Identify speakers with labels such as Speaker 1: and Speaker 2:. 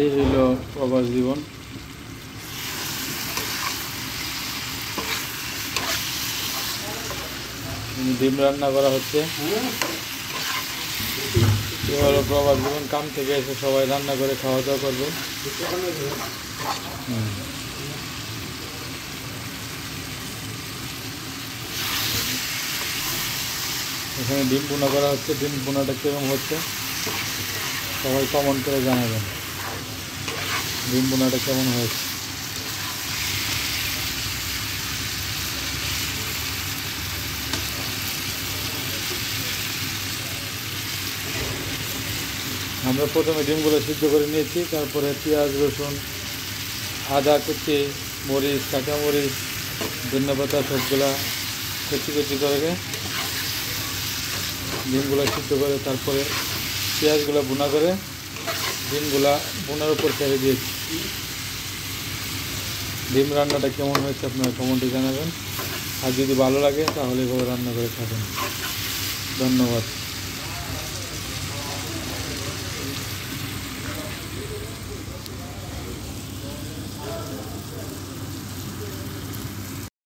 Speaker 1: এই হইল প্রবাস জীবন। ডিম রান্না করা হচ্ছে। হলো প্রবাস জীবন, কাম থেকে এসে সবাই রান্না করে খাওয়া দাওয়া করবে। এখানে ডিম বোনা করা হচ্ছে। ডিম বোনাটা কীরকম হচ্ছে সবাই কমেন্ট করে জানাবেন, ডিম বোনাটা কেমন হয়েছে। আমরা প্রথমে ডিমগুলো সিদ্ধ করে নিয়েছি, তারপরে পেঁয়াজ, রসুন, আদা কুচি, মরিচ, কাঁচামরিচ, ধনেপাতা সবগুলা কুচি কুচি করে ডিমগুলো সিদ্ধ করে তারপরে পেঁয়াজগুলো বোনা করে ডিমগুলা বোনার উপর ছেড়ে দিয়েছি। ডিম রান্নাটা কেমন হয়েছে আপনারা কমেন্টে জানাবেন। আর যদি ভালো লাগে তাহলে এভাবে রান্না করে খাবেন। ধন্যবাদ।